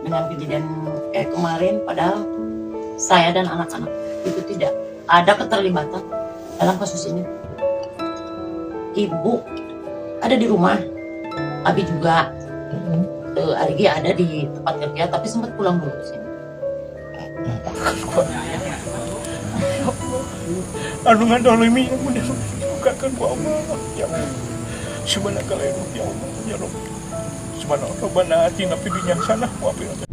dengan kejadian kemarin, padahal saya dan anak-anak itu tidak ada keterlibatan dalam kasus ini. Ibu ada di rumah, Abi juga, Arigi ada di tempat kerja, tapi sempat pulang dulu ke sini. Anu ngadolimi yang mudah bukakan ku Allah ya Allah. Subhanaka la ilaha ya Allah ya Rabb. Subhanallah rabbana atina fid dunya hasanah wa fil akhirati.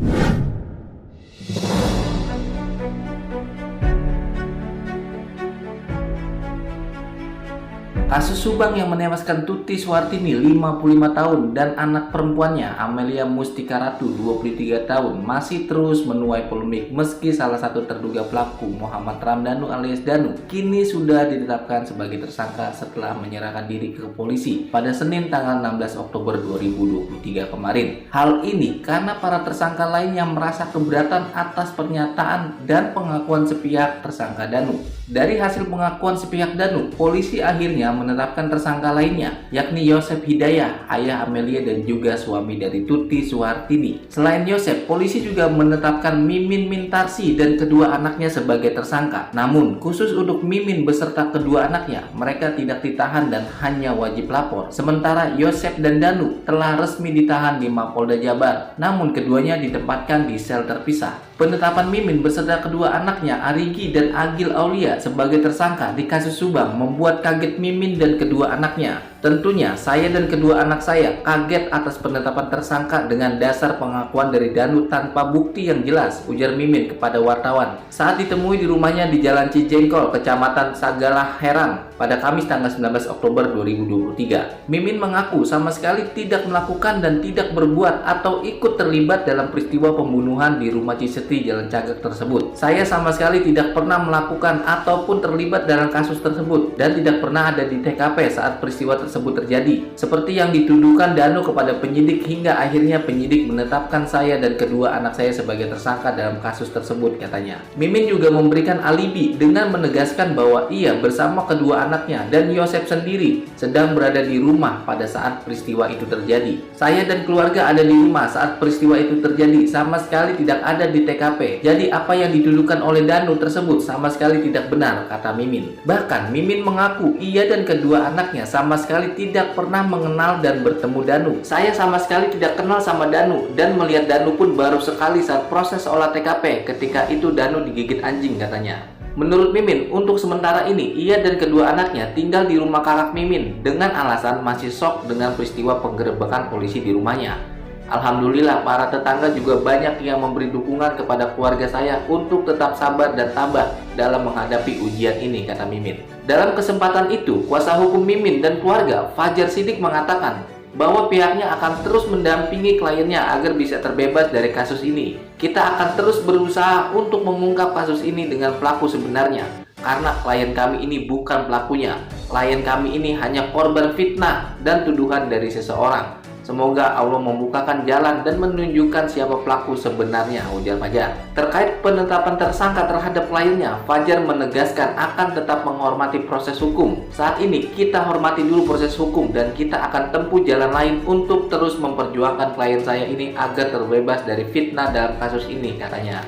Kasus Subang yang menewaskan Tuti Suhartini 55 tahun dan anak perempuannya Amelia Mustika Ratu 23 tahun masih terus menuai polemik meski salah satu terduga pelaku Muhammad Ramdhanu alias Danu kini sudah ditetapkan sebagai tersangka setelah menyerahkan diri ke polisi pada Senin tanggal 16 Oktober 2023 kemarin. Hal ini karena para tersangka lainnya merasa keberatan atas pernyataan dan pengakuan sepihak tersangka Danu. Dari hasil pengakuan sepihak Danu, polisi akhirnya menetapkan tersangka lainnya, yakni Yosep Hidayah, ayah Amelia dan juga suami dari Tuti Suhartini. Selain Yosep, polisi juga menetapkan Mimin Mintarsi dan kedua anaknya sebagai tersangka. Namun, khusus untuk Mimin beserta kedua anaknya, mereka tidak ditahan dan hanya wajib lapor. Sementara Yosep dan Danu telah resmi ditahan di Mapolda Jabar, namun keduanya ditempatkan di sel terpisah. Penetapan Mimin beserta kedua anaknya Arigi dan Agil Aulia sebagai tersangka di kasus Subang membuat kaget Mimin dan kedua anaknya. Tentunya saya dan kedua anak saya kaget atas penetapan tersangka dengan dasar pengakuan dari Danu tanpa bukti yang jelas, ujar Mimin kepada wartawan saat ditemui di rumahnya di Jalan Cijengkol, Kecamatan Sagala Herang pada Kamis tanggal 19 Oktober 2023. Mimin mengaku sama sekali tidak melakukan dan tidak berbuat atau ikut terlibat dalam peristiwa pembunuhan di rumah Ciseti Jalan Cagak tersebut. Saya sama sekali tidak pernah melakukan ataupun terlibat dalam kasus tersebut dan tidak pernah ada di TKP saat peristiwa tersebut terjadi, seperti yang dituduhkan Danu kepada penyidik hingga akhirnya penyidik menetapkan saya dan kedua anak saya sebagai tersangka dalam kasus tersebut, katanya. Mimin juga memberikan alibi dengan menegaskan bahwa ia bersama kedua anaknya dan Yosep sendiri sedang berada di rumah pada saat peristiwa itu terjadi. Saya dan keluarga ada di rumah saat peristiwa itu terjadi, sama sekali tidak ada di TKP. Jadi apa yang dituduhkan oleh Danu tersebut sama sekali tidak benar, kata Mimin. Bahkan Mimin mengaku ia dan kedua anaknya sama sekali tidak pernah mengenal dan bertemu Danu. Saya sama sekali tidak kenal sama Danu dan melihat Danu pun baru sekali saat proses olah TKP ketika itu Danu digigit anjing, katanya. Menurut Mimin, untuk sementara ini ia dan kedua anaknya tinggal di rumah kakak Mimin dengan alasan masih shock dengan peristiwa penggerebekan polisi di rumahnya. Alhamdulillah para tetangga juga banyak yang memberi dukungan kepada keluarga saya untuk tetap sabar dan tabah dalam menghadapi ujian ini, kata Mimin. Dalam kesempatan itu, kuasa hukum Mimin dan keluarga, Fajar Siddiq, mengatakan bahwa pihaknya akan terus mendampingi kliennya agar bisa terbebas dari kasus ini. Kita akan terus berusaha untuk mengungkap kasus ini dengan pelaku sebenarnya, karena klien kami ini bukan pelakunya. Klien kami ini hanya korban fitnah dan tuduhan dari seseorang. Semoga Allah membukakan jalan dan menunjukkan siapa pelaku sebenarnya, ujar Fajar. Terkait penetapan tersangka terhadap kliennya, Fajar menegaskan akan tetap menghormati proses hukum. Saat ini kita hormati dulu proses hukum dan kita akan tempuh jalan lain untuk terus memperjuangkan klien saya ini agar terbebas dari fitnah dalam kasus ini, katanya.